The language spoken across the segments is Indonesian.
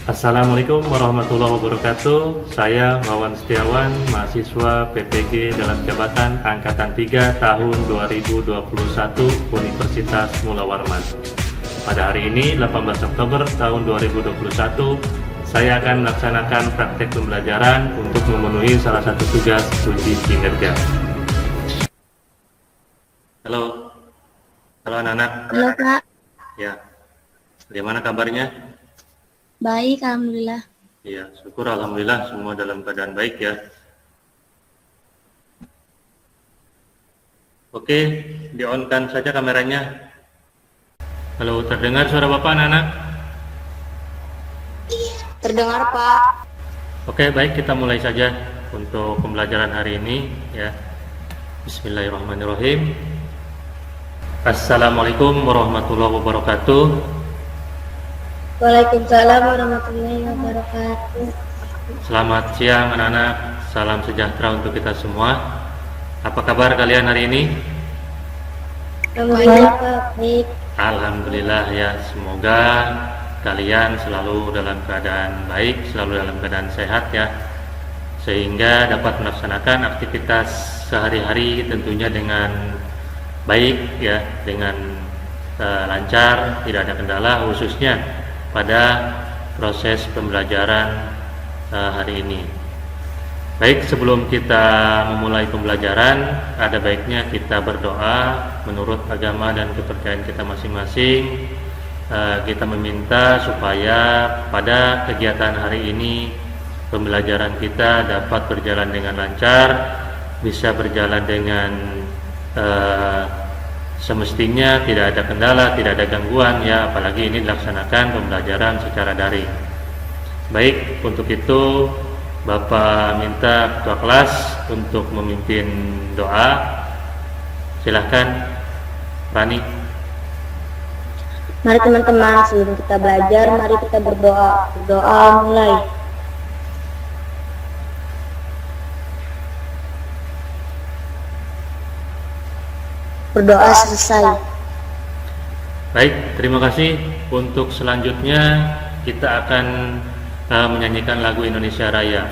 Assalamualaikum warahmatullahi wabarakatuh. Saya Wawan Setiawan, mahasiswa PPG dalam jabatan Angkatan 3 tahun 2021 Universitas Mula Warman. Pada hari ini, 18 Oktober tahun 2021, saya akan melaksanakan praktek pembelajaran untuk memenuhi salah satu tugas uji kinerja. Halo, halo anak-anak. Halo Kak, Ya, bagaimana kabarnya? baik Alhamdulillah. Ya, syukur alhamdulillah semua dalam keadaan baik ya. Oke, di-on-kan saja kameranya. Halo, terdengar suara Bapak anak-anak? Terdengar Pak. Oke, baik, kita mulai saja untuk pembelajaran hari ini ya. Bismillahirrahmanirrahim. Assalamualaikum warahmatullahi wabarakatuh. Waalaikumsalam warahmatullahi wabarakatuh. Selamat siang anak-anak, salam sejahtera untuk kita semua. Apa kabar kalian hari ini? Alhamdulillah Pak, baik. Alhamdulillah ya, semoga kalian selalu dalam keadaan baik, selalu dalam keadaan sehat ya, sehingga dapat melaksanakan aktivitas sehari-hari tentunya dengan baik ya, dengan lancar, tidak ada kendala, khususnya pada proses pembelajaran hari ini. Baik, sebelum kita memulai pembelajaran, ada baiknya kita berdoa menurut agama dan kepercayaan kita masing-masing. Kita meminta supaya pada kegiatan hari ini pembelajaran kita dapat berjalan dengan lancar, bisa berjalan dengan semestinya, tidak ada kendala, tidak ada gangguan ya, apalagi ini dilaksanakan pembelajaran secara daring. Baik, untuk itu Bapak minta ketua kelas untuk memimpin doa. Silahkan Rani. Mari teman-teman, sebelum kita belajar, mari kita berdoa. Berdoa mulai. Berdoa selesai. Baik, terima kasih. Untuk selanjutnya kita akan menyanyikan lagu Indonesia Raya.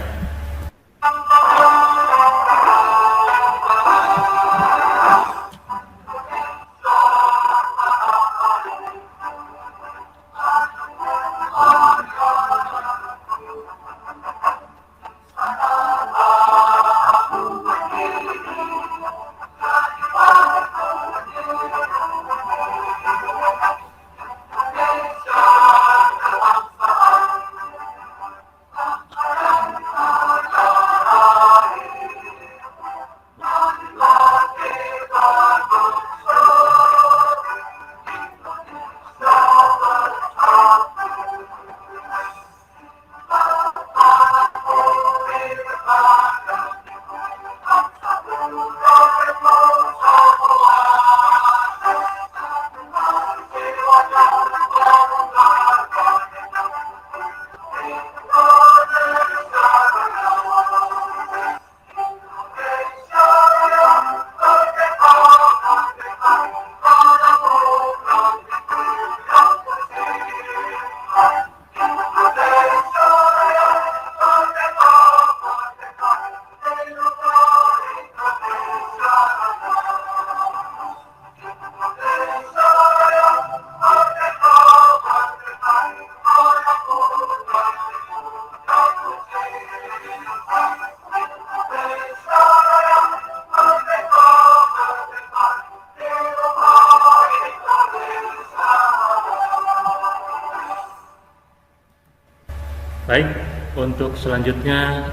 Baik, untuk selanjutnya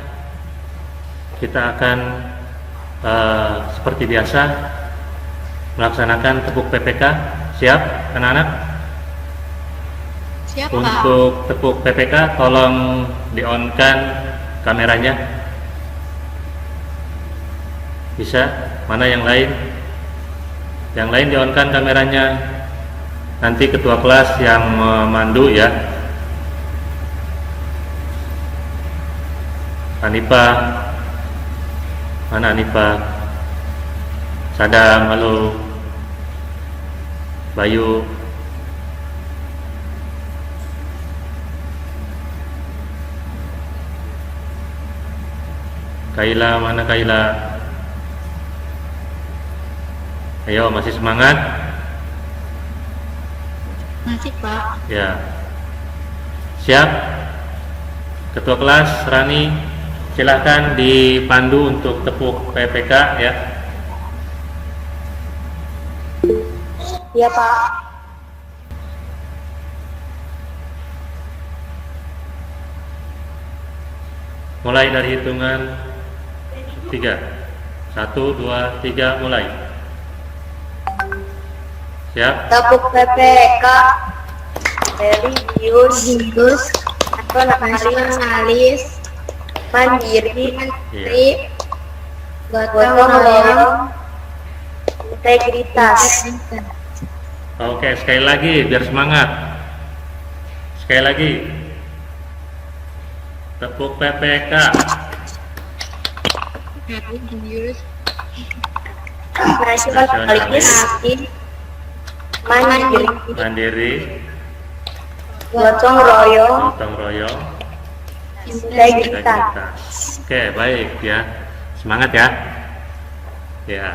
kita akan seperti biasa melaksanakan tepuk PPK. Siap anak-anak? Siap Untuk tepuk PPK tolong di-on-kan kameranya. Bisa? Mana yang lain? Yang lain di-on-kan kameranya. Nanti ketua kelas yang memandu ya. Anipa, mana Anipa? Sadam, halo. Bayu. Kaila, mana Kaila? Ayo, masih semangat? Masih, Pak. Ya. Siap? Ketua kelas Rani, silakan dipandu untuk tepuk PPK ya. Iya, Pak. Mulai dari hitungan 3. 1, 2, 3, mulai. Siap? Tepuk PPK. Religius. Nasionalis. Mandiri. Gotong royong. Integritas. Oke, sekali lagi biar semangat. Sekali lagi. Tepuk PPK. Religius. Nasionalis. Mandiri. Gotong royong. Gotong royong. Integritas. Oke, baik ya. Semangat ya. Ya.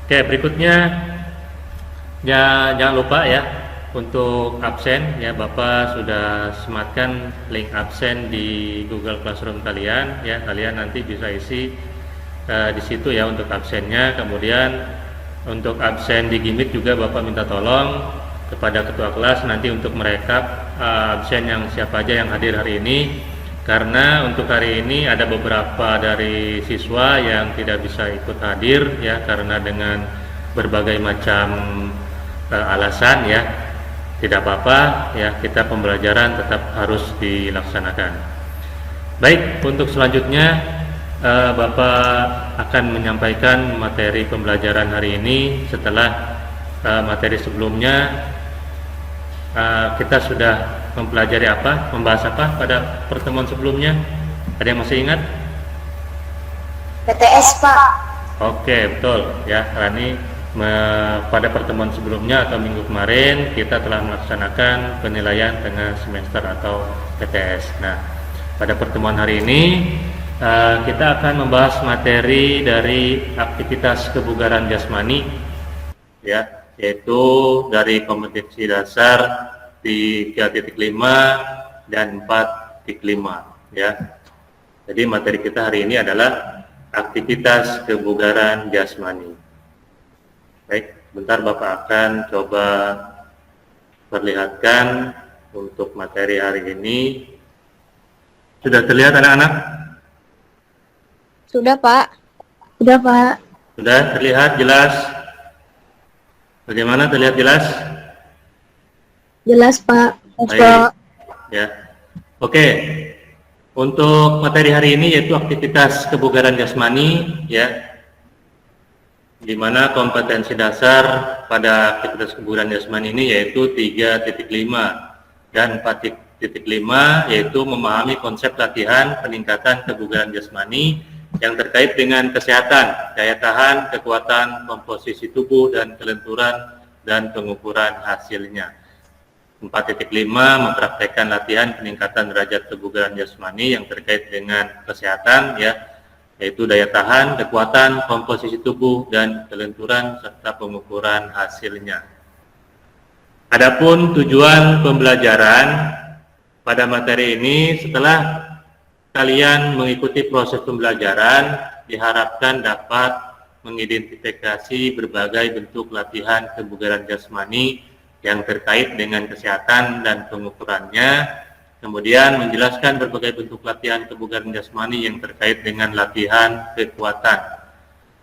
Oke, berikutnya ya, jangan lupa ya untuk absen ya, Bapak sudah sematkan link absen di Google Classroom kalian ya. Kalian nanti bisa isi di situ ya untuk absennya. Kemudian untuk absen di Gimik juga Bapak minta tolong kepada ketua kelas nanti untuk merekap absen yang siapa aja yang hadir hari ini, karena untuk hari ini ada beberapa dari siswa yang tidak bisa ikut hadir ya karena dengan berbagai macam alasan ya. Tidak apa-apa ya, kita pembelajaran tetap harus dilaksanakan. Baik, untuk selanjutnya Bapak akan menyampaikan materi pembelajaran hari ini setelah materi sebelumnya. Kita sudah mempelajari apa, membahas apa pada pertemuan sebelumnya? Ada yang masih ingat? PTS, Pak. Oke, betul ya, Rani. Pada pertemuan sebelumnya atau minggu kemarin kita telah melaksanakan penilaian tengah semester atau PTS. Nah, pada pertemuan hari ini kita akan membahas materi dari aktivitas kebugaran jasmani ya, yaitu dari kompetensi dasar 3.5 dan 4.5 ya. Jadi materi kita hari ini adalah aktivitas kebugaran jasmani. Baik, bentar Bapak akan coba perlihatkan untuk materi hari ini. Sudah terlihat anak-anak? Sudah, Pak. Sudah, Pak. Sudah terlihat jelas? Bagaimana, terlihat jelas? Jelas, Pak. Baik. Ya. Oke. Untuk materi hari ini yaitu aktivitas kebugaran jasmani ya. Di mana kompetensi dasar pada aktivitas kebugaran jasmani ini yaitu 3.5 dan 4.5, yaitu memahami konsep latihan peningkatan kebugaran jasmani yang terkait dengan kesehatan, daya tahan, kekuatan, komposisi tubuh, dan kelenturan dan pengukuran hasilnya. 4.5 mempraktekkan latihan peningkatan derajat kebugaran jasmani yang terkait dengan kesehatan ya, yaitu daya tahan, kekuatan, komposisi tubuh, dan kelenturan serta pengukuran hasilnya. Adapun tujuan pembelajaran pada materi ini, setelah kalian mengikuti proses pembelajaran, diharapkan dapat mengidentifikasi berbagai bentuk latihan kebugaran jasmani yang terkait dengan kesehatan dan pengukurannya. Kemudian menjelaskan berbagai bentuk latihan kebugaran jasmani yang terkait dengan latihan kekuatan.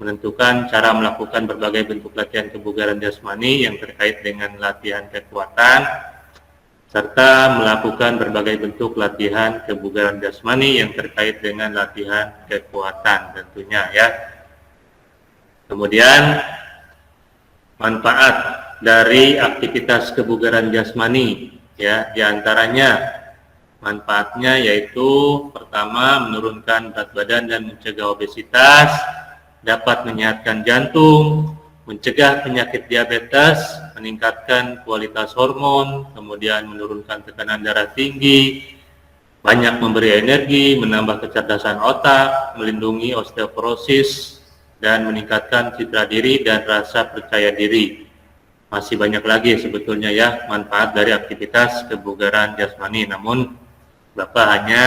Menentukan cara melakukan berbagai bentuk latihan kebugaran jasmani yang terkait dengan latihan kekuatan. Serta melakukan berbagai bentuk latihan kebugaran jasmani yang terkait dengan latihan kekuatan tentunya ya. Kemudian manfaat dari aktivitas kebugaran jasmani ya, diantaranya manfaatnya yaitu pertama menurunkan berat badan dan mencegah obesitas, dapat menyehatkan jantung, mencegah penyakit diabetes, meningkatkan kualitas hormon, kemudian menurunkan tekanan darah tinggi, banyak memberi energi, menambah kecerdasan otak, melindungi osteoporosis, dan meningkatkan citra diri dan rasa percaya diri. Masih banyak lagi sebetulnya ya manfaat dari aktivitas kebugaran jasmani, namun Bapak hanya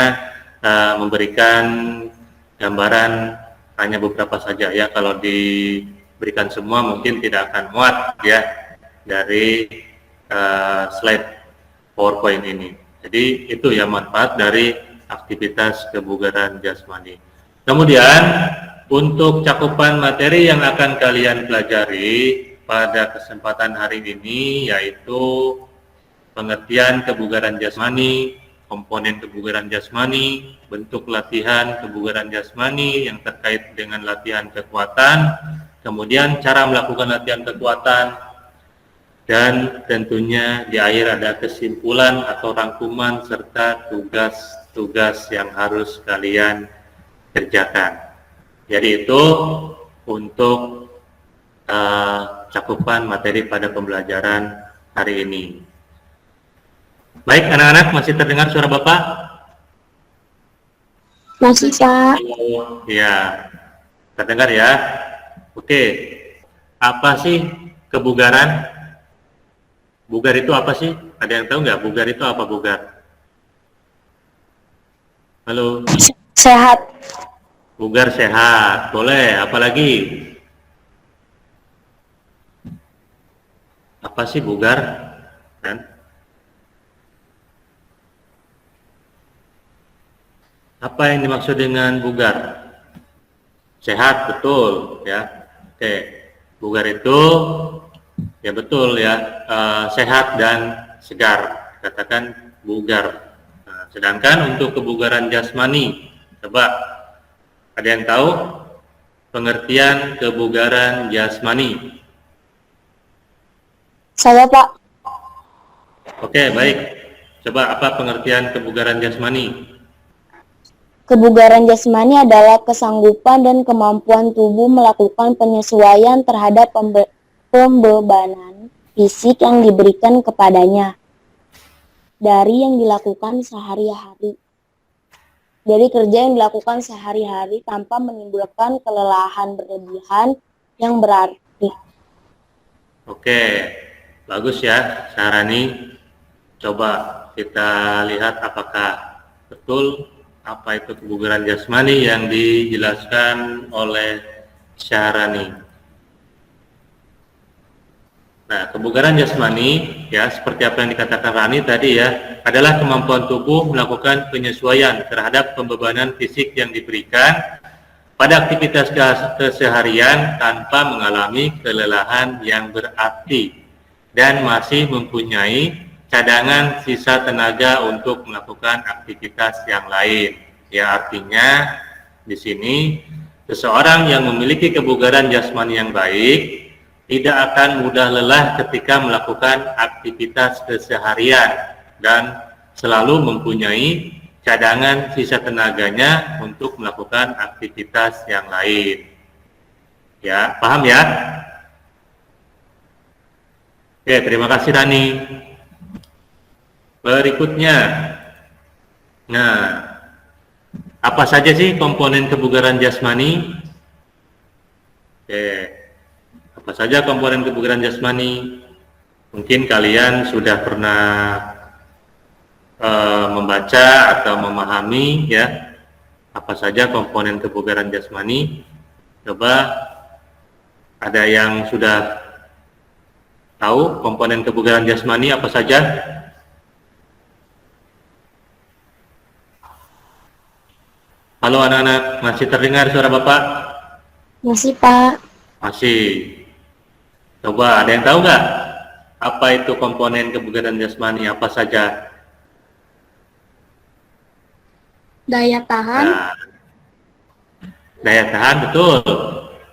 memberikan gambaran hanya beberapa saja ya. Kalau diberikan semua mungkin tidak akan muat ya dari slide PowerPoint ini. Jadi itu ya manfaat dari aktivitas kebugaran jasmani. Kemudian untuk cakupan materi yang akan kalian pelajari pada kesempatan hari ini yaitu pengertian kebugaran jasmani, komponen kebugaran jasmani, bentuk latihan kebugaran jasmani yang terkait dengan latihan kekuatan, kemudian cara melakukan latihan kekuatan, dan tentunya di akhir ada kesimpulan atau rangkuman serta tugas-tugas yang harus kalian kerjakan. Jadi itu untuk cakupan materi pada pembelajaran hari ini. Baik anak-anak, masih terdengar suara Bapak? Masih, Pak. Ya, terdengar ya. Oke, apa sih kebugaran? Bugar itu apa sih? Ada yang tahu nggak? Bugar itu apa bugar? Halo? Sehat. Bugar sehat, boleh. Apalagi? Apa sih bugar? Kan? Apa yang dimaksud dengan bugar? Sehat, betul ya. Oke, bugar itu ya betul ya, sehat dan segar. Katakan bugar. Nah, sedangkan untuk kebugaran jasmani, coba ada yang tahu pengertian kebugaran jasmani? Saya, Pak. Oke, baik. Coba apa pengertian kebugaran jasmani? Kebugaran jasmani adalah kesanggupan dan kemampuan tubuh melakukan penyesuaian terhadap pembebanan fisik yang diberikan kepadanya dari yang dilakukan sehari-hari. Dari kerja yang dilakukan sehari-hari tanpa menimbulkan kelelahan berlebihan yang berarti. Oke, bagus ya, Sarani. Coba kita lihat apakah betul apa itu kebugaran jasmani yang dijelaskan oleh Syarani. Nah, kebugaran jasmani ya seperti apa yang dikatakan Rani tadi ya, adalah kemampuan tubuh melakukan penyesuaian terhadap pembebanan fisik yang diberikan pada aktivitas keseharian tanpa mengalami kelelahan yang berarti dan masih mempunyai cadangan sisa tenaga untuk melakukan aktivitas yang lain. Ya, artinya di sini seseorang yang memiliki kebugaran jasmani yang baik tidak akan mudah lelah ketika melakukan aktivitas keseharian dan selalu mempunyai cadangan sisa tenaganya untuk melakukan aktivitas yang lain. Ya, paham ya? Oke, terima kasih Rani. Berikutnya, nah, apa saja sih komponen kebugaran jasmani? Oke, apa saja komponen kebugaran jasmani? Mungkin kalian sudah pernah membaca atau memahami ya, apa saja komponen kebugaran jasmani. Coba ada yang sudah tahu komponen kebugaran jasmani apa saja? Halo anak-anak, masih terdengar suara Bapak? Masih, Pak. Masih. Coba ada yang tahu nggak apa itu komponen kebugaran jasmani apa saja? Daya tahan. Nah, daya tahan betul.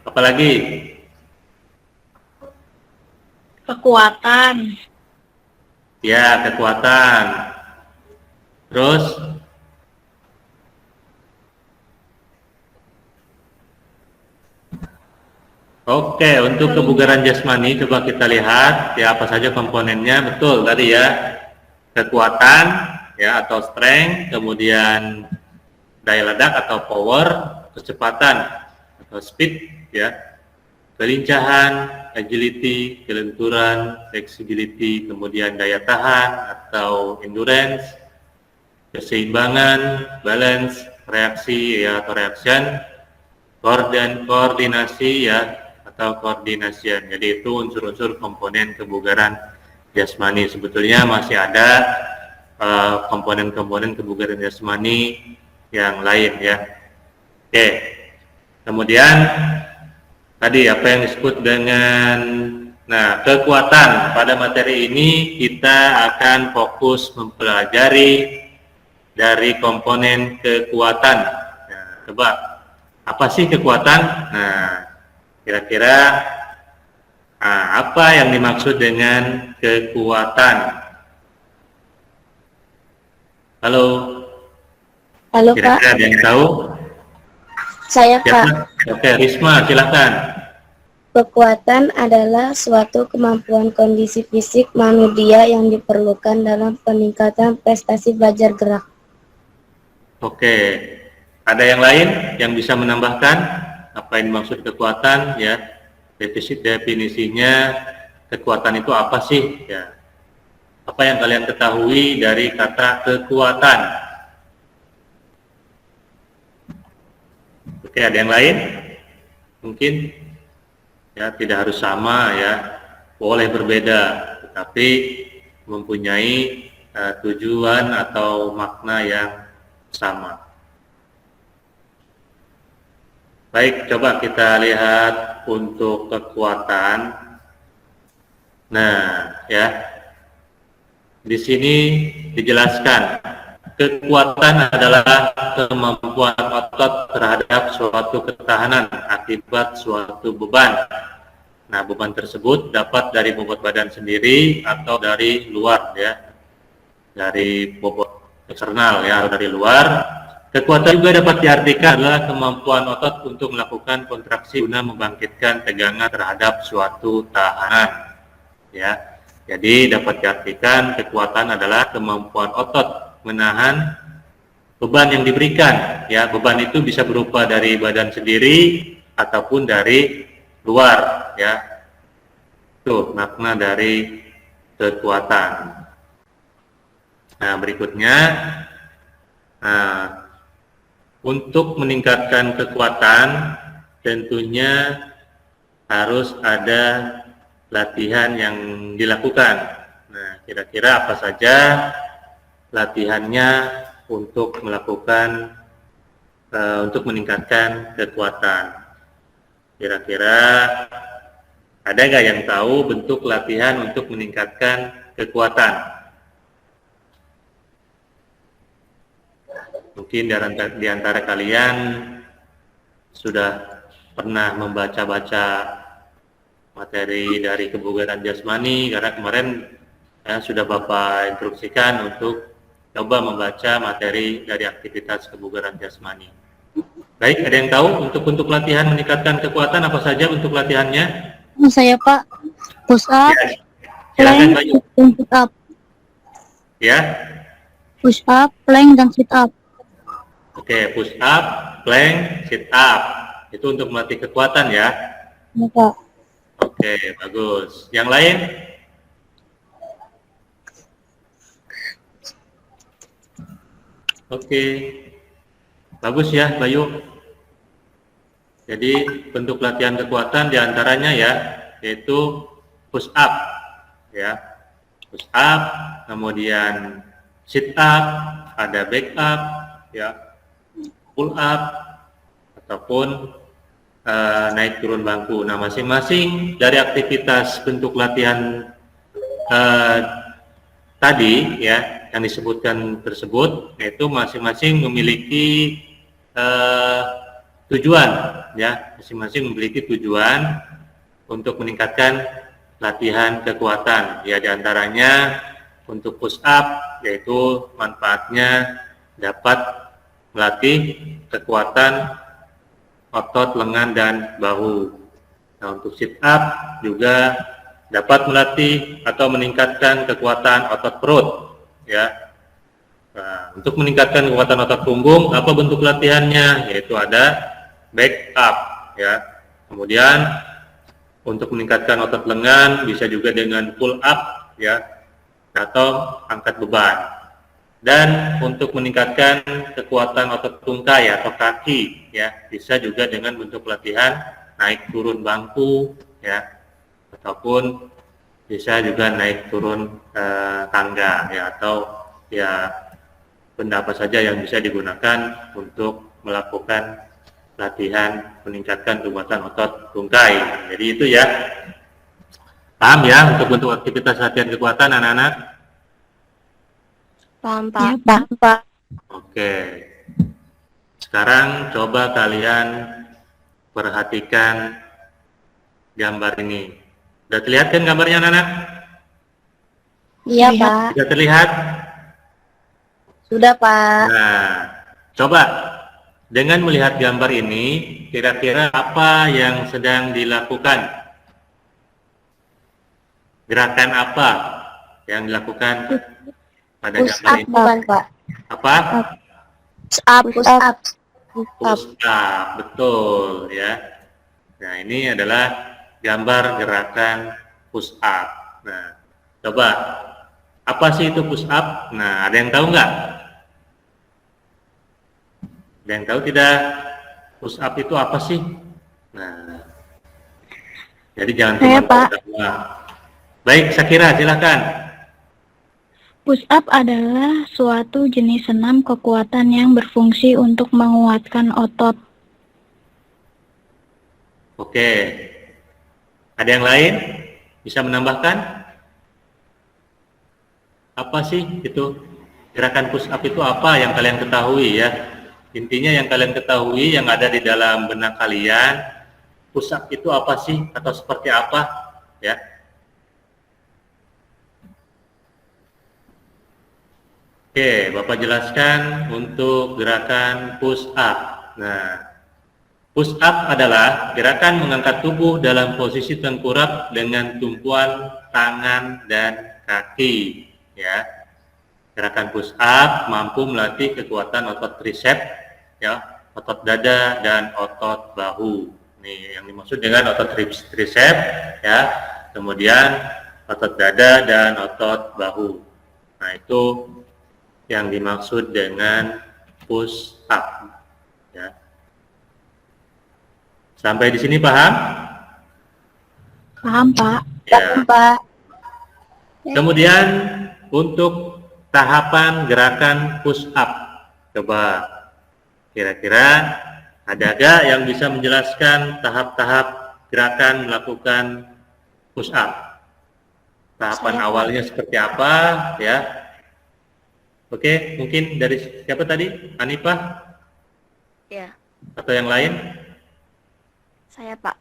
Apalagi? Kekuatan. Ya, kekuatan. Terus? Oke, untuk kebugaran jasmani coba kita lihat ya apa saja komponennya. Betul tadi ya, kekuatan, ya, atau strength, kemudian daya ledak atau power, kecepatan atau speed, ya, kelincahan, agility, kelenturan, flexibility, kemudian daya tahan atau endurance, keseimbangan, balance, reaksi ya atau reaction, koordinasi ya atau coordination. Jadi itu unsur-unsur komponen kebugaran jasmani. Sebetulnya masih ada komponen-komponen kebugaran jasmani yang lain ya. Oke. Kemudian tadi apa yang disebut dengan kekuatan. Pada materi ini kita akan fokus mempelajari dari komponen kekuatan. Nah, coba apa sih kekuatan? Nah, kira-kira apa yang dimaksud dengan kekuatan? Halo. Halo Kira-kira Kak, ada yang tahu? saya Ya, Kak. oke, Risma, silakan. Kekuatan adalah suatu kemampuan kondisi fisik manusia yang diperlukan dalam peningkatan prestasi belajar gerak. Oke, ada yang lain yang bisa menambahkan apa yang dimaksud kekuatan ya? Definisinya kekuatan itu apa sih ya? Apa yang kalian ketahui dari kata kekuatan? Oke, ada yang lain? Mungkin ya tidak harus sama ya, boleh berbeda, tetapi mempunyai tujuan atau makna yang sama. Baik, coba kita lihat untuk kekuatan. Nah, ya. Di sini dijelaskan kekuatan adalah kemampuan otot terhadap suatu ketahanan akibat suatu beban. Nah, beban tersebut dapat dari bobot badan sendiri atau dari luar ya. Dari bobot eksternal ya, atau dari luar. Kekuatan juga dapat diartikan adalah kemampuan otot untuk melakukan kontraksi guna membangkitkan tegangan terhadap suatu tahanan. Ya. Jadi dapat diartikan kekuatan adalah kemampuan otot menahan beban yang diberikan. Ya, beban itu bisa berupa dari badan sendiri ataupun dari luar. Ya, itu makna dari kekuatan. Nah, berikutnya, untuk meningkatkan kekuatan tentunya harus ada latihan yang dilakukan. Nah, kira-kira apa saja latihannya untuk melakukan untuk meningkatkan kekuatan? Kira-kira ada nggak yang tahu bentuk latihan untuk meningkatkan kekuatan? Mungkin di antara kalian sudah pernah membaca-baca materi dari kebugaran jasmani, karena kemarin sudah Bapak instruksikan untuk coba membaca materi dari aktivitas kebugaran jasmani. Baik, ada yang tahu untuk latihan meningkatkan kekuatan apa saja untuk latihannya? Saya Pak, push up, Ya, silakan Bayu. dan sit up. Ya. Push up, plank, dan sit up. Oke, push up, plank, sit up. Itu untuk melatih kekuatan ya. Ya Pak. Oke, bagus. Yang lain? Oke, bagus ya, Bayu. Jadi bentuk latihan kekuatan diantaranya ya, yaitu push up, ya, push up, kemudian sit up, ada back up, ya, pull up, ataupun naik turun bangku. Nah, masing-masing dari aktivitas bentuk latihan tadi ya yang disebutkan tersebut, yaitu masing-masing memiliki tujuan ya, masing-masing memiliki tujuan untuk meningkatkan latihan kekuatan. Ya, diantaranya untuk push up, yaitu manfaatnya dapat melatih kekuatan otot lengan dan bahu. Nah, untuk sit up juga dapat melatih atau meningkatkan kekuatan otot perut, ya. Nah, untuk meningkatkan kekuatan otot punggung, apa bentuk latihannya? Yaitu ada back up, ya. Kemudian untuk meningkatkan otot lengan bisa juga dengan pull up, ya, atau angkat beban. Dan untuk meningkatkan kekuatan otot tungkai atau kaki, ya, bisa juga dengan bentuk latihan naik turun bangku, ya, ataupun bisa juga naik turun tangga, ya, atau ya benda apa saja yang bisa digunakan untuk melakukan latihan meningkatkan kekuatan otot tungkai. Jadi itu ya, paham ya untuk bentuk aktivitas latihan kekuatan anak-anak? Paham, Pak. Ya, Pak. Pak. Oke. Sekarang coba kalian perhatikan gambar ini. Sudah terlihat kan gambarnya anak-anak? Iya, Lihat. Pak. Sudah terlihat? Sudah, Pak. Nah, coba dengan melihat gambar ini, kira-kira apa yang sedang dilakukan? Gerakan apa yang dilakukan pada Push gambar up, ini? bukan, Pak. Apa? Push up, push up. Push up, betul ya. Nah, ini adalah gambar gerakan push up. Nah, coba apa sih itu push up? Nah, ada yang tahu nggak? Ada yang tahu tidak? Push up itu apa sih? Nah, jadi jangan Saya, cuma Pak. tahu. Baik, Shakira, silakan. Push up adalah suatu jenis senam kekuatan yang berfungsi untuk menguatkan otot. Oke. Ada yang lain? Bisa menambahkan? Apa sih itu? Gerakan push up itu apa yang kalian ketahui ya? Intinya yang kalian ketahui yang ada di dalam benak kalian, push up itu apa sih atau seperti apa ya? Oke, Bapak jelaskan untuk gerakan push up. Nah, push up adalah gerakan mengangkat tubuh dalam posisi tengkurap dengan tumpuan tangan dan kaki, ya. Gerakan push up mampu melatih kekuatan otot tricep, ya, otot dada dan otot bahu. Nih, yang dimaksud dengan otot tricep, ya. Kemudian otot dada dan otot bahu. Nah, itu yang dimaksud dengan push up, ya. Sampai di sini paham? Paham, Pak? Ya. Pak. Kemudian untuk tahapan gerakan push up, coba kira-kira ada gak yang bisa menjelaskan tahap-tahap gerakan melakukan push up? Tahapan awalnya seperti apa, ya? Oke, mungkin dari siapa tadi? Hanifah? Ya, Atau yang lain? saya, Pak.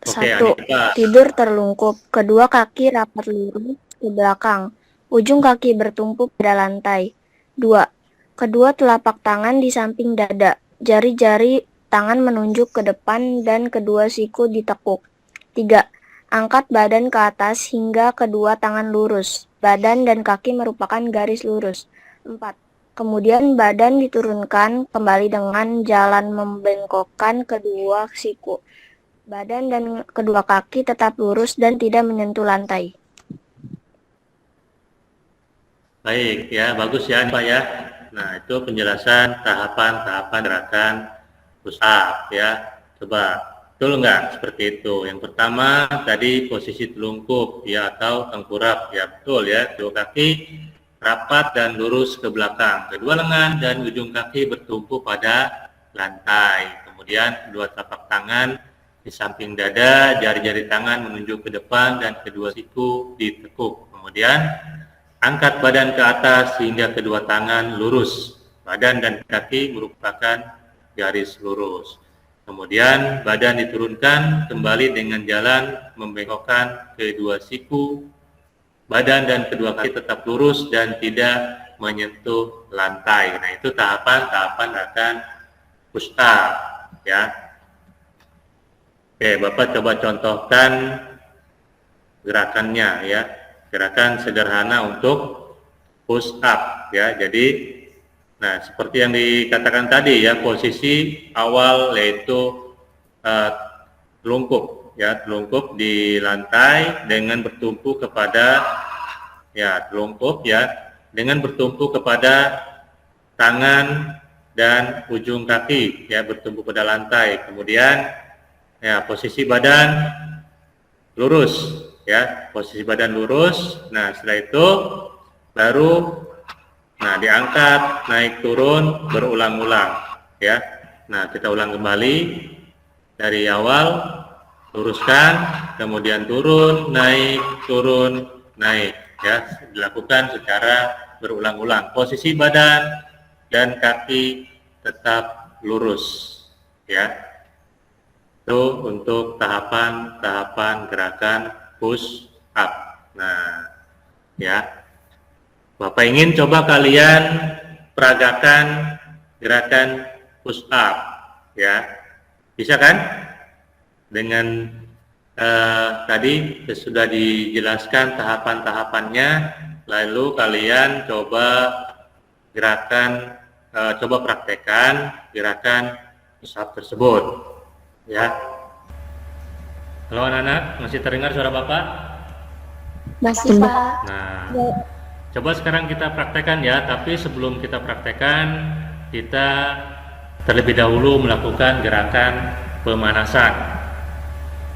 Oke, 1. Hanifah. Tidur terlungkup. Kedua kaki rapat lurus ke belakang. Ujung kaki bertumpu pada lantai. 2. Kedua telapak tangan di samping dada. Jari-jari tangan menunjuk ke depan dan kedua siku ditekuk. 3. Angkat badan ke atas hingga kedua tangan lurus. Badan dan kaki merupakan garis lurus. 4. Kemudian badan diturunkan kembali dengan jalan membengkokkan kedua siku. Badan dan kedua kaki tetap lurus dan tidak menyentuh lantai. Baik, ya, bagus ya, Pak ya. Nah, itu penjelasan tahapan-tahapan gerakan push up ya. Coba, betul nggak seperti itu? Yang pertama tadi posisi telungkup ya atau tengkurap ya, betul ya. Dua kaki rapat dan lurus ke belakang. Kedua lengan dan ujung kaki bertumpu pada lantai. Kemudian kedua telapak tangan di samping dada, jari-jari tangan menunjuk ke depan dan kedua siku ditekuk. Kemudian angkat badan ke atas hingga kedua tangan lurus. Badan dan kaki merupakan garis lurus. Kemudian badan diturunkan kembali dengan jalan membengkokkan kedua siku. Badan dan kedua kaki tetap lurus dan tidak menyentuh lantai. Nah, itu tahapan-tahapan akan push up ya. Oke, Bapak coba contohkan gerakannya ya. Gerakan sederhana untuk push up ya. Jadi nah seperti yang dikatakan tadi ya, posisi awal yaitu telungkup ya, telungkup di lantai dengan bertumpu kepada ya, telungkup ya dengan bertumpu kepada tangan dan ujung kaki ya, bertumpu pada lantai. Kemudian ya, posisi badan lurus ya, posisi badan lurus. Nah setelah itu baru nah diangkat, naik turun berulang-ulang ya. Nah kita ulang kembali dari awal, luruskan, kemudian turun, naik ya, dilakukan secara berulang-ulang. Posisi badan dan kaki tetap lurus ya. Itu untuk tahapan-tahapan gerakan push up. Nah ya, Bapak ingin coba kalian peragakan gerakan push up ya, bisa kan? Dengan tadi sudah dijelaskan tahapan-tahapannya, lalu kalian coba gerakan, coba praktekkan gerakan push up tersebut ya. Halo anak-anak, masih terdengar suara Bapak? Masih, Pak. Nah, coba sekarang kita praktekkan ya, tapi sebelum kita praktekkan, kita terlebih dahulu melakukan gerakan pemanasan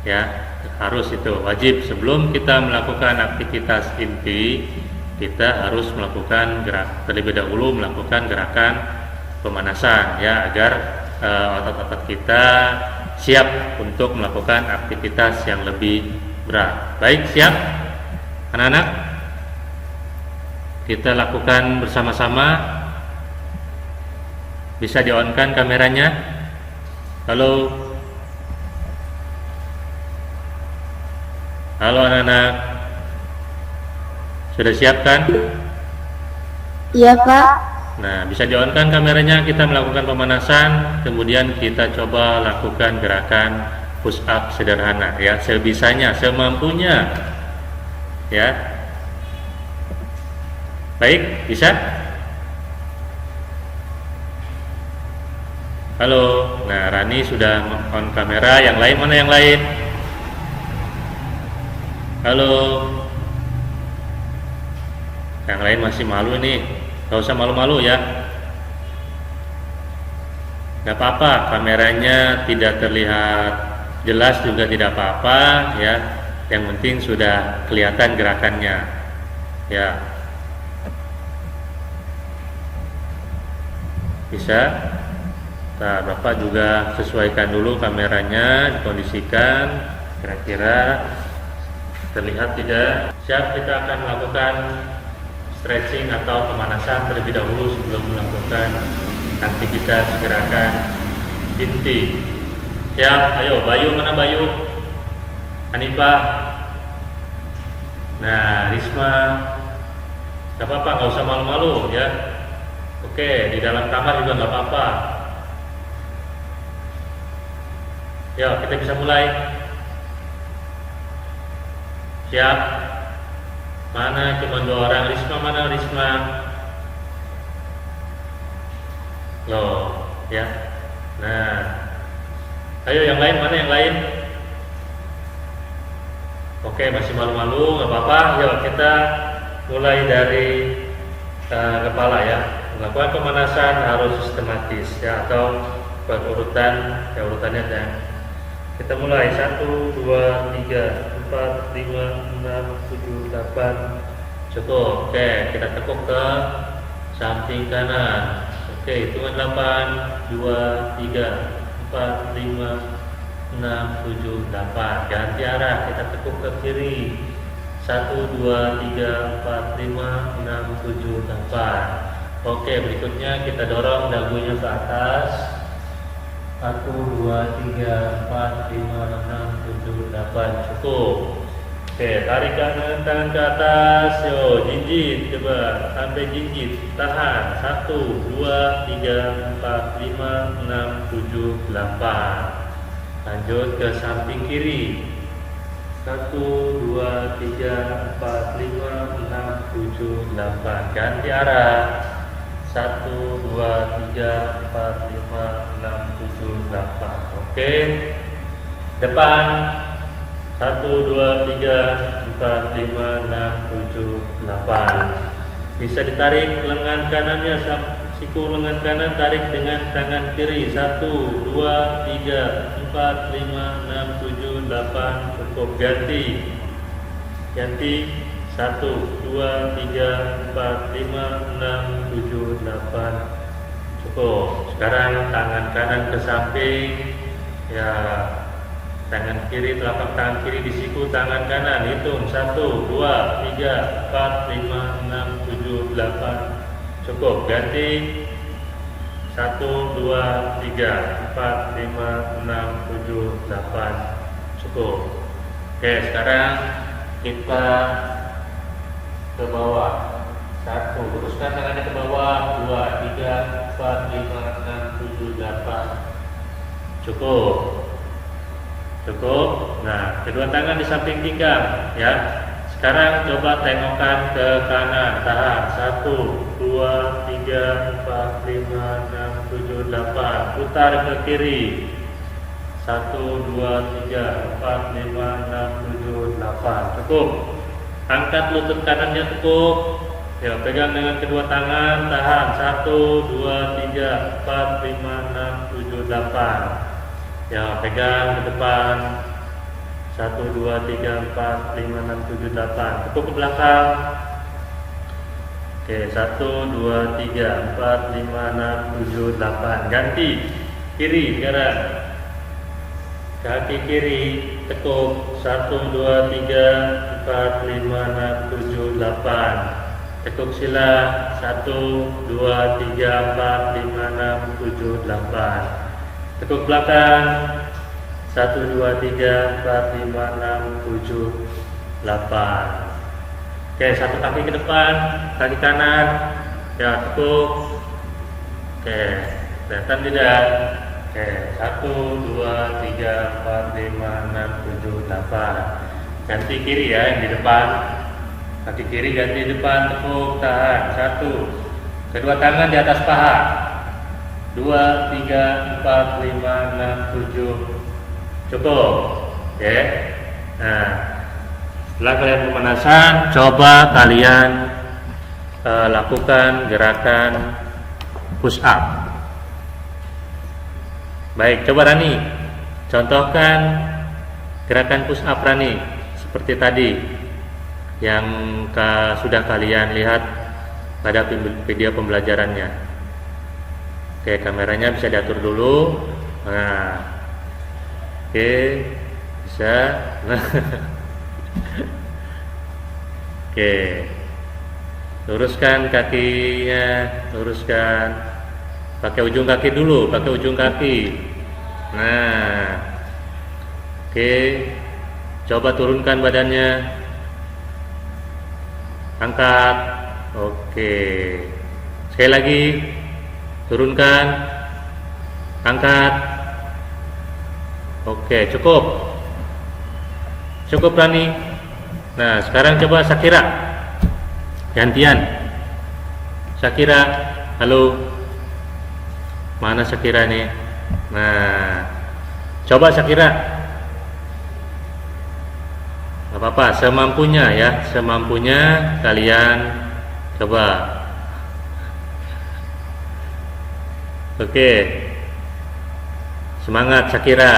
ya. Harus, itu wajib. Sebelum kita melakukan aktivitas inti, kita harus melakukan terlebih dahulu melakukan gerakan pemanasan ya, agar otot-otot kita siap untuk melakukan aktivitas yang lebih berat. Baik, siap anak-anak? Kita lakukan bersama-sama. Bisa di-on-kan kameranya? Halo. Halo anak-anak. Sudah siap kan? Iya, Pak. Nah, bisa di-on-kan kameranya, kita melakukan pemanasan, kemudian kita coba lakukan gerakan push up sederhana ya, sebisanya, semampunya. Ya. Baik, bisa? Halo. Nah, Rani sudah on kamera, yang lain mana yang lain? Halo. Yang lain masih malu nih. Gak usah malu-malu ya. Gak apa-apa, kameranya tidak terlihat jelas juga tidak apa-apa ya. Yang penting sudah kelihatan gerakannya ya. Bisa. Nah, Bapak juga sesuaikan dulu kameranya, dikondisikan kira-kira terlihat tidak. Siap, kita akan melakukan stretching atau pemanasan terlebih dahulu sebelum melakukan aktivitas gerakan inti. Siap, ayo Bayu, mana Bayu? Hanifah. Nah, Risma. Gak apa-apa, gak usah malu-malu ya. Oke, di dalam kamar juga gak apa-apa. Yuk, kita bisa mulai. Siap. Mana cuma 2 orang? Risma, mana Risma? Loh, ya. Nah, ayo yang lain, mana yang lain? Oke, masih malu-malu, nggak apa-apa. Yuk kita mulai dari kepala ya. Melakukan pemanasan harus sistematis ya, atau berurutan ya, urutannya ya. Kita mulai 1, 2, 3, 4, 5, 6, 7, 8. Cukup. Oke, kita tekuk ke samping kanan. Oke, hitungan 8, 2, 3, 4, 5, 6, 7, 8. Ganti arah, kita tekuk ke kiri. 1, 2, 3, 4, 5, 6, 7, 8. Oke, berikutnya kita dorong dagunya ke atas. 1, 2, 3, 4, 5, 6, 7, 8. Cukup. Oke, tarik kanan tangan ke atas. Yo, jinjit, coba sampai jinjit. Tahan. 1, 2, 3, 4, 5, 6, 7, 8. Lanjut ke samping kiri. 1, 2, 3, 4, 5, 6, 7, 8. Ganti arah. 1, 2, 3, 4, 5, 6, 7, 8. Oke. Depan. 1, 2, 3, 4, 5, 6, 7, 8. Bisa ditarik lengan kanannya, siku lengan kanan tarik dengan tangan kiri. 1, 2, 3, 4, 5, 6, 7, 8. Cukup. Ganti. 1, 2, 3, 4, 5, 6, 7, 8. Cukup. Sekarang tangan kanan ke samping. Ya, tangan kiri, telapak tangan kiri di siku tangan kanan. Hitung. 1, 2, 3, 4, 5, 6, 7, 8. Cukup. Ganti. 1, 2, 3, 4, 5, 6, 7, 8. Cukup. Oke, sekarang kita ke bawah. 1, luruskan tangannya ke bawah. 2, 3, 4, 5, 6, 7, 8. Cukup. Cukup. Nah, kedua tangan di samping pinggang, ya. Sekarang coba tengokkan ke kanan. Tahan. 1, 2, 3, 4, 5, 6, 7, 8. Putar ke kiri. 1, 2, 3, 4, 5, 6, 7, 8. Cukup. Angkat lutut kanannya cukup. Ya, pegang dengan kedua tangan. Tahan. 1, 2, 3, 4, 5, 6, 7, 8. Ya, pegang ke depan. 1, 2, 3, 4, 5, 6, 7, 8. Cukup ke belakang. Oke, 1, 2, 3, 4, 5, 6, 7, 8. Ganti. Kiri sekarang. Kaki kiri tekuk. 1, 2, 3, 4, 5, 6, 7, 8. Tekuk sila. 1, 2, 3, 4, 5, 6, 7, 8. Tekuk belakang. 1, 2, 3, 4, 5, 6, 7, 8. Oke, satu kaki ke depan, kaki kanan. Ya, tekuk. Oke, kelihatan tidak? Oke, 1, 2, 3, 4, 5, 6, 7, 8. Ganti kiri ya, yang di depan. Kaki kiri ganti di depan, tekuk, tahan. 1. Kedua tangan di atas paha. 2, 3, 4, 5, 6, 7. Cukup. Oke. Nah, setelah kalian pemanasan, coba kalian lakukan gerakan push up. Baik, coba Rani contohkan gerakan push up Rani seperti tadi yang sudah kalian lihat pada video pembelajarannya. Oke, kameranya bisa diatur dulu. Nah, oke, bisa. Oke, luruskan kakinya, luruskan. Pakai ujung kaki dulu, pakai ujung kaki. Nah, oke, coba turunkan badannya, angkat. Oke, sekali lagi, turunkan, angkat. Oke, cukup. Cukup Rani. Nah, sekarang coba Shakira. Gantian. Shakira, halo. Mana Shakira nih? Nah, coba Shakira. Gak apa-apa, semampunya ya, semampunya kalian coba. Oke. Semangat Shakira.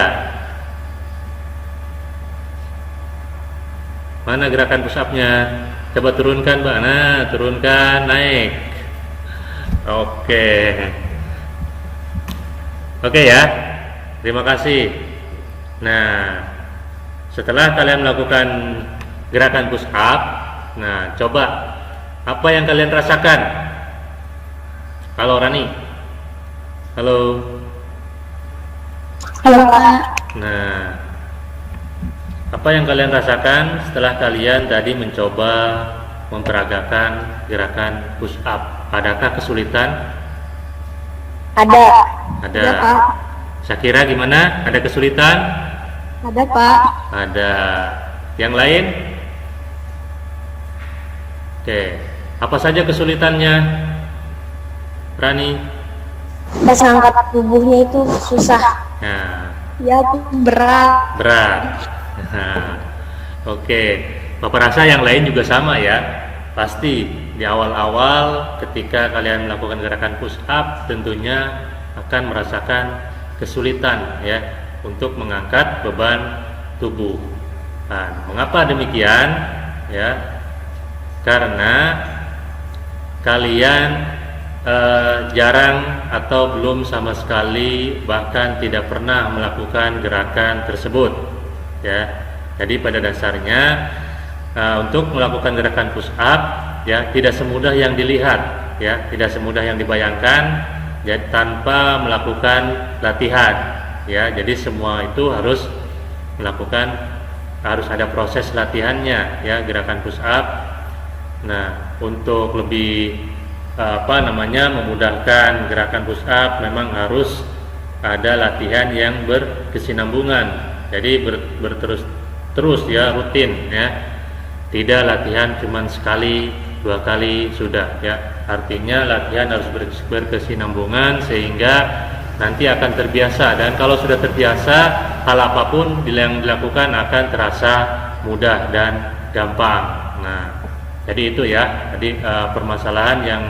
Mana gerakan push up-nya? Coba turunkan, Mbak. Nah, turunkan, naik. Oke. Oke ya. Terima kasih. Nah, setelah kalian melakukan gerakan push up, nah, coba apa yang kalian rasakan? Halo Rani. Halo. Halo Pak. Nah, apa yang kalian rasakan setelah kalian tadi mencoba memperagakan gerakan push up? Adakah kesulitan? Ada. Ada. Ada Pak. Shakira gimana? Ada kesulitan? Ada Pak. Ada. Yang lain? Oke. Apa saja kesulitannya, Rani? Pas ngangkat tubuhnya itu susah. Nah, Ya, berat. berat. Nah, oke. Bapak rasa yang lain juga sama ya. Pasti di awal-awal ketika kalian melakukan gerakan push up tentunya akan merasakan kesulitan ya untuk mengangkat beban tubuh. Nah, mengapa demikian? Ya, karena kalian jarang atau belum sama sekali bahkan tidak pernah melakukan gerakan tersebut ya. Jadi pada dasarnya untuk melakukan gerakan push up ya tidak semudah yang dilihat ya, tidak semudah yang dibayangkan ya, tanpa melakukan latihan ya. Jadi semua itu harus ada proses latihannya ya, gerakan push up. Nah, untuk lebih memudahkan gerakan push up memang harus ada latihan yang berkesinambungan. Jadi berterus ya, rutin ya. Tidak latihan cuma sekali, 2 kali sudah ya. Artinya latihan harus berkesinambungan sehingga nanti akan terbiasa, dan kalau sudah terbiasa hal apapun yang dilakukan akan terasa mudah dan gampang. Nah, jadi itu ya, permasalahan yang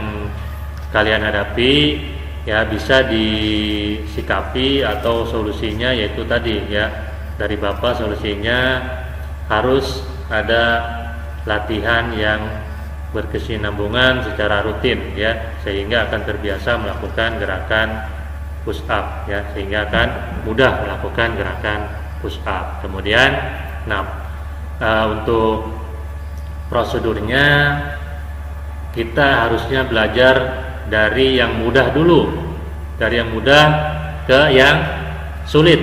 kalian hadapi ya bisa disikapi atau solusinya yaitu tadi ya, dari Bapak solusinya harus ada latihan yang berkesinambungan secara rutin ya, sehingga akan terbiasa melakukan gerakan push up ya, sehingga akan mudah melakukan gerakan push up. Kemudian untuk prosedurnya kita harusnya belajar dari yang mudah dulu, dari yang mudah ke yang sulit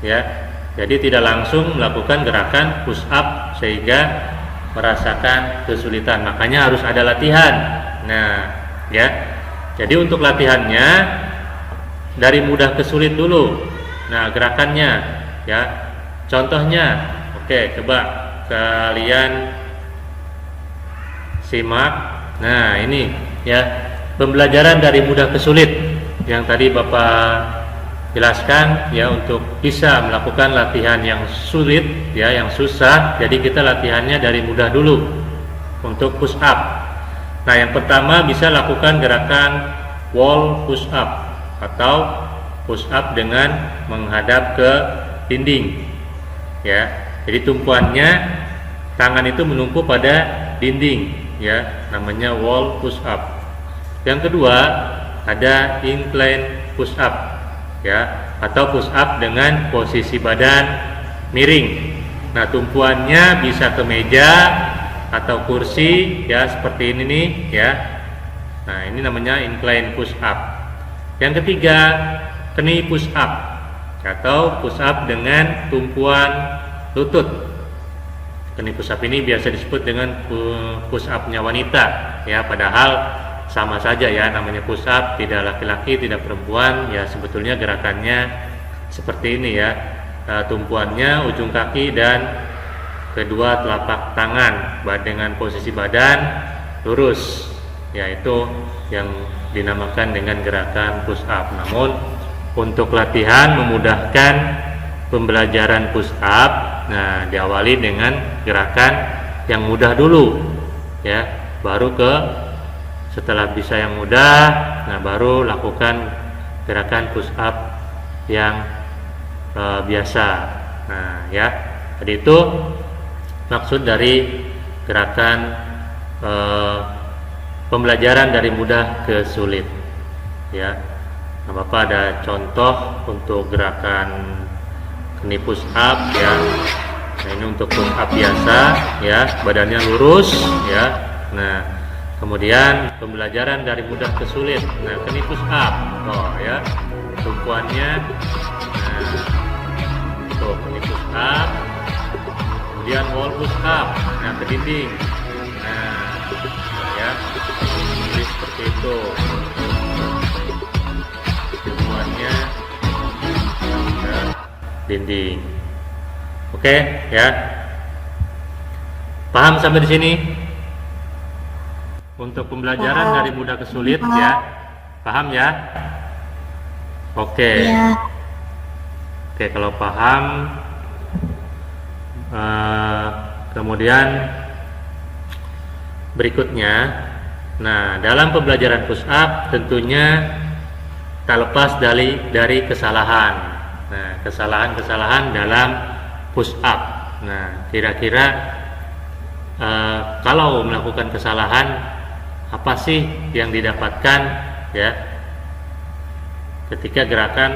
ya. Jadi tidak langsung melakukan gerakan push up sehingga merasakan kesulitan, makanya harus ada latihan. Nah ya, jadi untuk latihannya dari mudah ke sulit dulu. Nah, gerakannya ya, contohnya oke, coba kalian simak. Nah, ini ya, pembelajaran dari mudah ke sulit yang tadi Bapak jelaskan ya, untuk bisa melakukan latihan yang sulit ya, yang susah. Jadi kita latihannya dari mudah dulu untuk push up. Nah, yang pertama bisa lakukan gerakan wall push up atau push up dengan menghadap ke dinding ya. Jadi tumpuannya tangan itu menumpu pada dinding ya, namanya wall push up. Yang kedua ada incline push up ya, atau push up dengan posisi badan miring. Nah, tumpuannya bisa ke meja atau kursi ya, seperti ini nih ya. Nah, ini namanya incline push up. Yang ketiga knee push up atau push up dengan tumpuan lutut. Knee push up ini biasa disebut dengan push up-nya wanita ya, padahal sama saja ya, namanya push up, tidak laki-laki tidak perempuan ya. Sebetulnya gerakannya seperti ini ya, tumpuannya ujung kaki dan kedua telapak tangan dengan posisi badan lurus ya, itu yang dinamakan dengan gerakan push up. Namun untuk latihan memudahkan pembelajaran push up, nah diawali dengan gerakan yang mudah dulu ya, baru setelah bisa yang mudah, nah baru lakukan gerakan push up yang biasa. Nah ya, jadi itu maksud dari gerakan pembelajaran dari mudah ke sulit ya. Nah, Bapak ada contoh untuk gerakan knee push up ya. Nah, ini untuk push up biasa ya, badannya lurus ya. Nah, kemudian pembelajaran dari mudah ke sulit. Nah, knee push up, ya, tumpuannya. Nah, tuh knee push up. Kemudian wall push up. Nah, ke dinding. Nah, ya, jadi seperti itu. Tumpuannya ke dinding. Oke, ya. Paham sampai di sini? Untuk pembelajaran dari mudah ke sulit ya. Paham ya? Oke. Ya. Oke, kalau paham, kemudian berikutnya, nah dalam pembelajaran push up tentunya tak lepas dari kesalahan. Nah, kesalahan-kesalahan dalam push up. Nah, kira-kira kalau melakukan kesalahan apa sih yang didapatkan ya ketika gerakan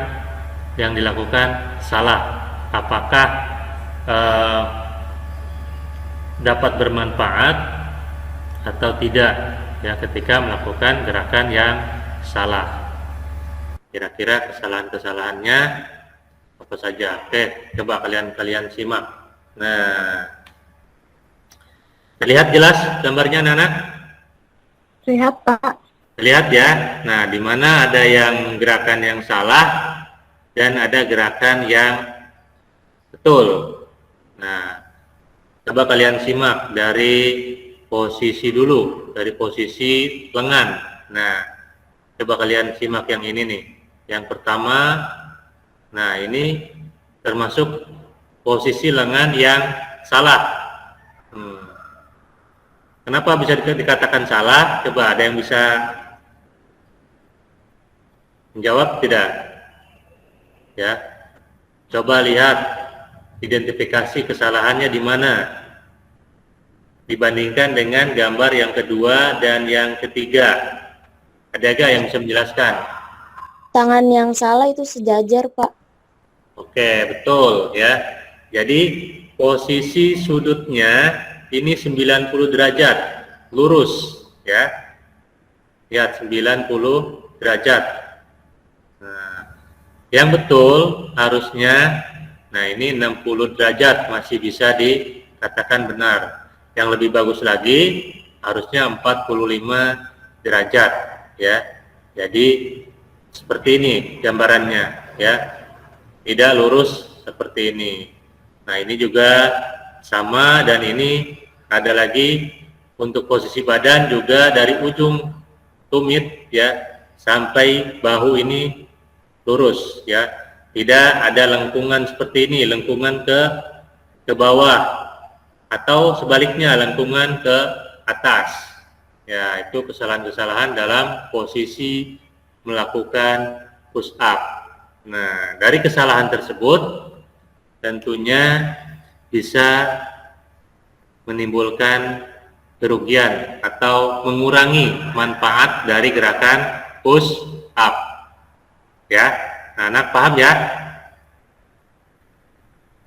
yang dilakukan salah? Apakah dapat bermanfaat atau tidak ya ketika melakukan gerakan yang salah? Kira-kira kesalahan-kesalahannya apa saja? Oke, coba kalian simak. Nah, terlihat jelas gambarnya, anak-anak? Lihat, Pak. Lihat ya. Nah, di mana ada yang gerakan yang salah dan ada gerakan yang betul. Nah, coba kalian simak dari posisi dulu, dari posisi lengan. Nah, coba kalian simak yang ini nih. Yang pertama, nah ini termasuk posisi lengan yang salah. Kenapa bisa dikatakan salah? Coba ada yang bisa menjawab tidak? Ya, coba lihat identifikasi kesalahannya di mana dibandingkan dengan gambar yang kedua dan yang ketiga. Adakah yang bisa menjelaskan? Tangan yang salah itu sejajar, Pak. Oke, betul ya. Jadi posisi sudutnya ini 90 derajat lurus ya. Lihat 90 derajat. Nah, yang betul harusnya nah ini 60 derajat masih bisa dikatakan benar. Yang lebih bagus lagi harusnya 45 derajat ya. Jadi seperti ini gambarannya ya. Tidak lurus seperti ini. Nah, ini juga sama dan ini ada lagi untuk posisi badan juga dari ujung tumit ya sampai bahu ini lurus ya. Tidak ada lengkungan seperti ini, lengkungan ke bawah atau sebaliknya lengkungan ke atas. Ya, itu kesalahan-kesalahan dalam posisi melakukan push up. Nah, dari kesalahan tersebut tentunya bisa menimbulkan kerugian atau mengurangi manfaat dari gerakan push up. Ya, nah, anak paham ya?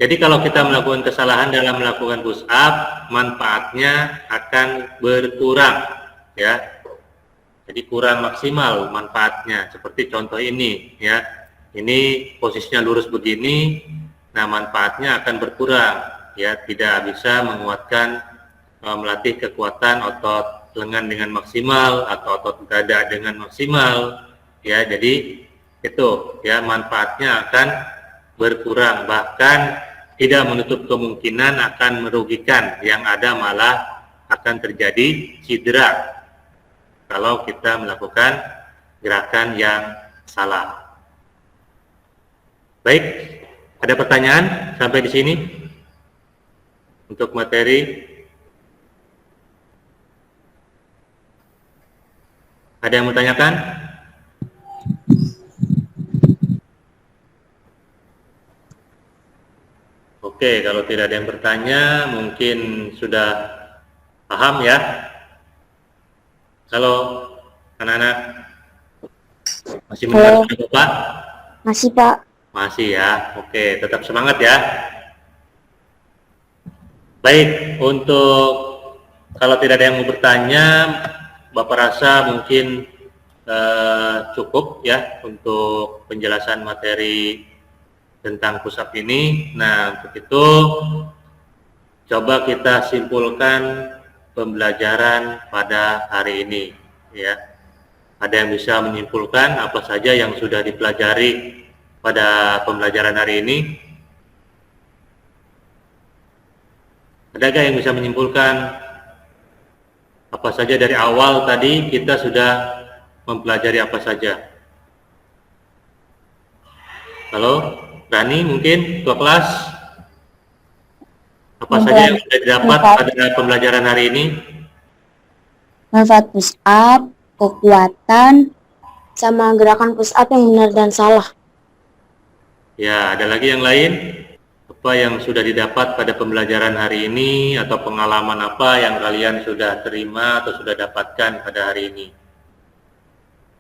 Jadi kalau kita melakukan kesalahan dalam melakukan push up, manfaatnya akan berkurang, ya. Jadi kurang maksimal manfaatnya. Seperti contoh ini, ya. Ini posisinya lurus begini, nah manfaatnya akan berkurang, ya. Tidak bisa menguatkan, melatih kekuatan otot lengan dengan maksimal atau otot dada dengan maksimal, ya. Jadi itu, ya, manfaatnya akan berkurang, bahkan tidak menutup kemungkinan akan merugikan, yang ada malah akan terjadi cedera kalau kita melakukan gerakan yang salah. Baik, ada pertanyaan sampai di sini untuk materi? Ada yang mau tanyakan? Oke, kalau tidak ada yang bertanya, mungkin sudah paham ya. Kalau anak-anak masih mengerti Bapak? Masih, Pak. Masih ya. Oke, tetap semangat ya. Baik, untuk kalau tidak ada yang mau bertanya, Bapak rasa mungkin cukup ya untuk penjelasan materi tentang push up ini. Nah, untuk itu coba kita simpulkan pembelajaran pada hari ini ya. Ada yang bisa menyimpulkan apa saja yang sudah dipelajari pada pembelajaran hari ini? Adakah yang bisa menyimpulkan? Apa saja dari awal tadi kita sudah mempelajari apa saja? Halo, Rani mungkin ketua kelas. Apa saja yang sudah didapat pada pembelajaran hari ini? Manfaat push up, kekuatan, sama gerakan push up yang benar dan salah. Ya, ada lagi yang lain? Apa yang sudah didapat pada pembelajaran hari ini atau pengalaman apa yang kalian sudah terima atau sudah dapatkan pada hari ini?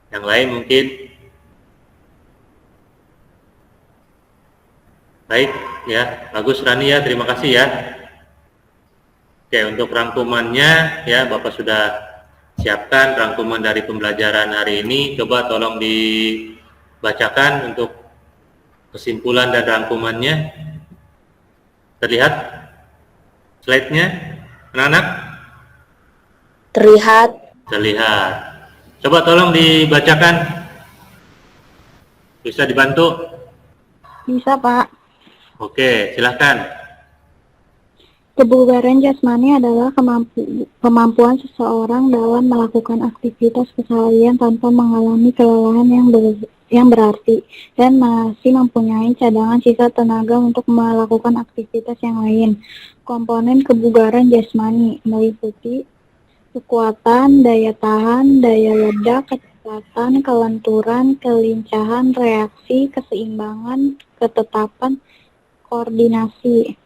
Yang lain mungkin? Baik, ya, bagus Rani ya, terima kasih ya. Oke, untuk rangkumannya ya, Bapak sudah siapkan rangkuman dari pembelajaran hari ini. Coba tolong dibacakan untuk kesimpulan dan rangkumannya. Terlihat slide-nya, anak-anak? Terlihat. Terlihat. Coba tolong dibacakan. Bisa dibantu? Bisa, Pak. Oke, silahkan. Kebugaran jasmani adalah kemampuan seseorang dalam melakukan aktivitas keseharian tanpa mengalami kelelahan yang berarti dan masih mempunyai cadangan sisa tenaga untuk melakukan aktivitas yang lain. Komponen kebugaran jasmani meliputi kekuatan, daya tahan, daya ledak, kecepatan, kelenturan, kelincahan, reaksi, keseimbangan, ketetapan, koordinasi.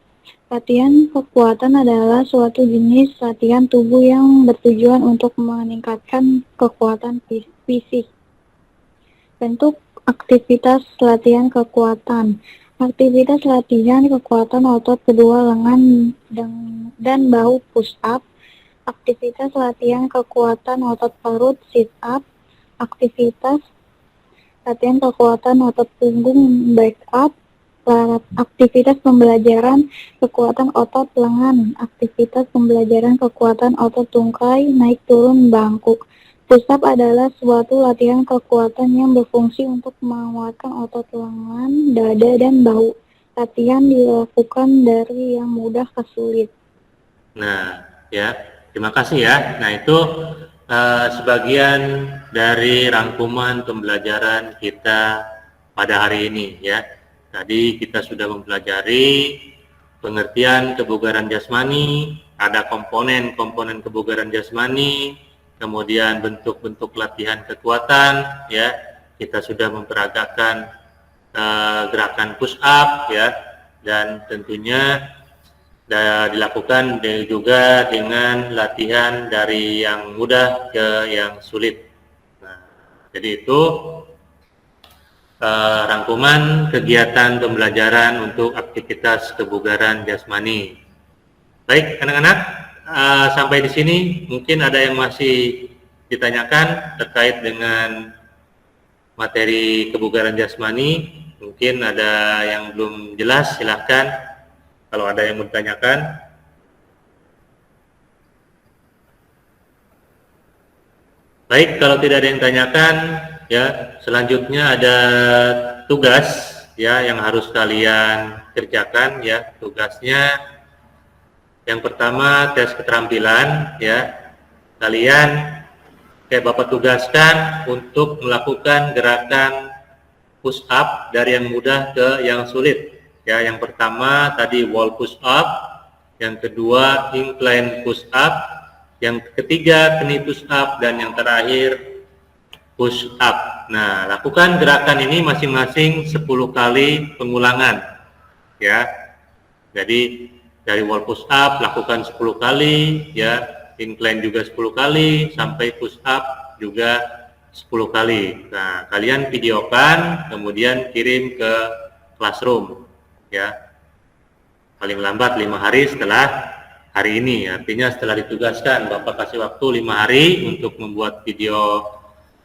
Latihan kekuatan adalah suatu jenis latihan tubuh yang bertujuan untuk meningkatkan kekuatan fisik. Bentuk aktivitas latihan kekuatan. Aktivitas latihan kekuatan otot kedua lengan dan bahu push up. Aktivitas latihan kekuatan otot perut sit up. Aktivitas latihan kekuatan otot punggung back up. Aktivitas pembelajaran kekuatan otot lengan. Aktivitas pembelajaran kekuatan otot tungkai naik turun bangku. Push up adalah suatu latihan kekuatan yang berfungsi untuk menguatkan otot lengan, dada, dan bahu. Latihan dilakukan dari yang mudah ke sulit. Nah, ya, terima kasih ya. Nah, itu sebagian dari rangkuman pembelajaran kita pada hari ini ya. Tadi kita sudah mempelajari pengertian kebugaran jasmani, ada komponen-komponen kebugaran jasmani, kemudian bentuk-bentuk latihan kekuatan, ya. Kita sudah memperagakan gerakan push up, ya, dan tentunya dilakukan juga dengan latihan dari yang mudah ke yang sulit. Nah, jadi itu rangkuman kegiatan pembelajaran untuk aktivitas kebugaran jasmani. Baik, anak-anak, sampai di sini mungkin ada yang masih ditanyakan terkait dengan materi kebugaran jasmani. Mungkin ada yang belum jelas, silahkan kalau ada yang mau ditanyakan. Baik, kalau tidak ada yang tanyakan, ya, selanjutnya ada tugas ya yang harus kalian kerjakan ya. Tugasnya yang pertama tes keterampilan ya. Kalian Bapak tugaskan untuk melakukan gerakan push up dari yang mudah ke yang sulit. Ya, yang pertama tadi wall push up, yang kedua incline push up, yang ketiga knee push up, dan yang terakhir push up. Nah, lakukan gerakan ini masing-masing 10 kali pengulangan ya. Jadi dari wall push up lakukan 10 kali ya, incline juga 10 kali, sampai push up juga 10 kali. Nah, kalian videokan kemudian kirim ke classroom ya. Paling lambat 5 hari setelah hari ini. Artinya setelah ditugaskan Bapak kasih waktu 5 hari untuk membuat video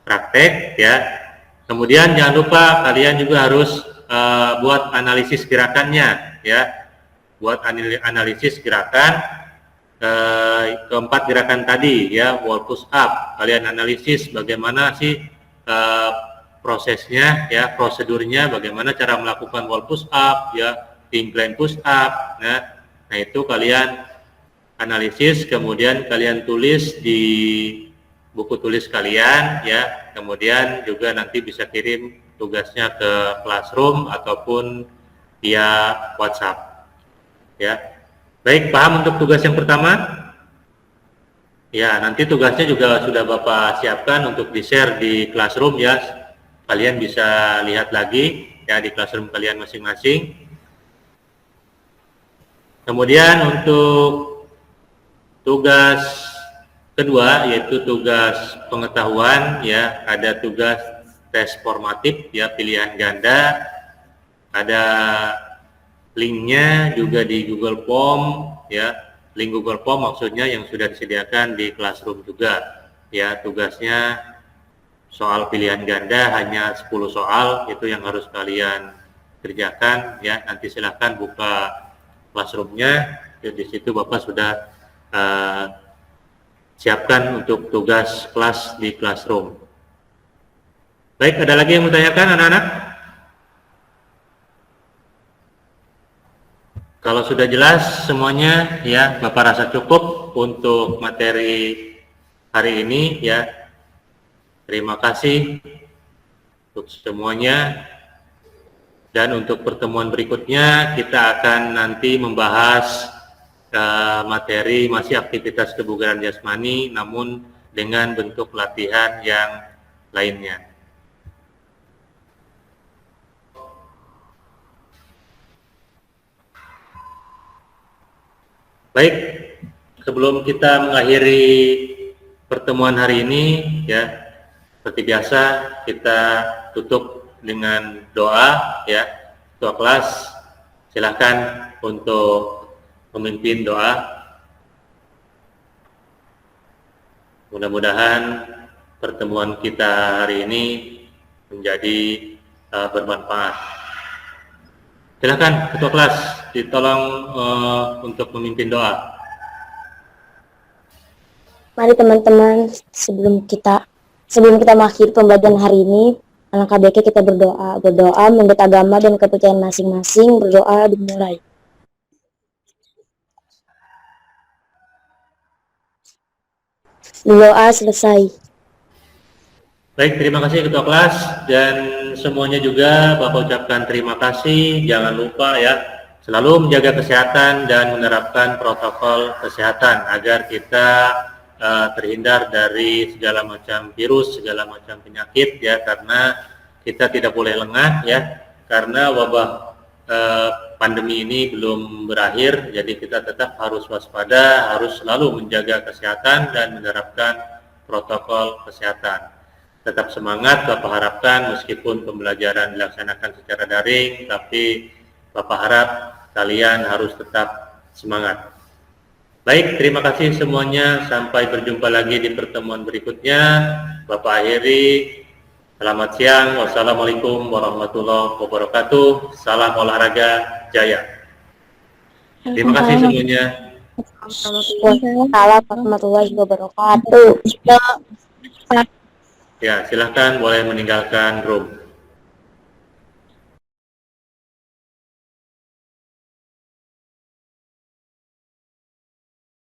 praktek ya. Kemudian jangan lupa kalian juga harus buat analisis gerakannya ya. Buat analisis gerakan keempat gerakan tadi ya, wall push up. Kalian analisis bagaimana sih prosesnya ya, prosedurnya, bagaimana cara melakukan wall push up ya, incline push up. Nah itu kalian analisis, kemudian kalian tulis di buku tulis kalian ya, kemudian juga nanti bisa kirim tugasnya ke Classroom ataupun via WhatsApp ya. Baik, paham untuk tugas yang pertama? Ya, nanti tugasnya juga sudah Bapak siapkan untuk di-share di Classroom ya. Kalian bisa lihat lagi ya di Classroom kalian masing-masing. Kemudian untuk tugas kedua yaitu tugas pengetahuan ya, ada tugas tes formatif ya, pilihan ganda, ada linknya juga di Google Form ya, link Google Form maksudnya yang sudah disediakan di Classroom juga ya. Tugasnya soal pilihan ganda hanya 10 soal, itu yang harus kalian kerjakan ya. Nanti silahkan buka Classroom-nya, di situ Bapak sudah siapkan untuk tugas kelas di Classroom. Baik, ada lagi yang mau tanyakan anak-anak? Kalau sudah jelas semuanya ya, Bapak rasa cukup untuk materi hari ini ya. Terima kasih untuk semuanya. Dan untuk pertemuan berikutnya kita akan nanti membahas materi masih aktivitas kebugaran jasmani, namun dengan bentuk latihan yang lainnya. Baik, sebelum kita mengakhiri pertemuan hari ini ya, seperti biasa kita tutup dengan doa ya. Ketua kelas silahkan untuk memimpin doa. Mudah-mudahan pertemuan kita hari ini menjadi bermanfaat. Silakan Ketua kelas, ditolong untuk memimpin doa. Mari teman-teman, sebelum kita mengakhiri pembelajaran hari ini, alangkah baiknya kita berdoa menurut agama dan kepercayaan masing-masing. Berdoa dimulai. Doa selesai. Baik, terima kasih Ketua kelas, dan semuanya juga Bapak ucapkan terima kasih. Jangan lupa ya, selalu menjaga kesehatan dan menerapkan protokol kesehatan agar kita terhindar dari segala macam virus, segala macam penyakit ya, karena kita tidak boleh lengah ya, karena wabah pandemi ini belum berakhir. Jadi kita tetap harus waspada, harus selalu menjaga kesehatan dan menerapkan protokol kesehatan. Tetap semangat, Bapak harapkan meskipun pembelajaran dilaksanakan secara daring, tapi Bapak harap kalian harus tetap semangat. Baik, terima kasih semuanya. Sampai berjumpa lagi di pertemuan berikutnya. Bapak akhiri. Selamat siang. Wassalamualaikum warahmatullahi wabarakatuh. Salam olahraga jaya. Terima kasih semuanya. Waalaikumsalam warahmatullahi wabarakatuh. Ya, silahkan boleh meninggalkan room.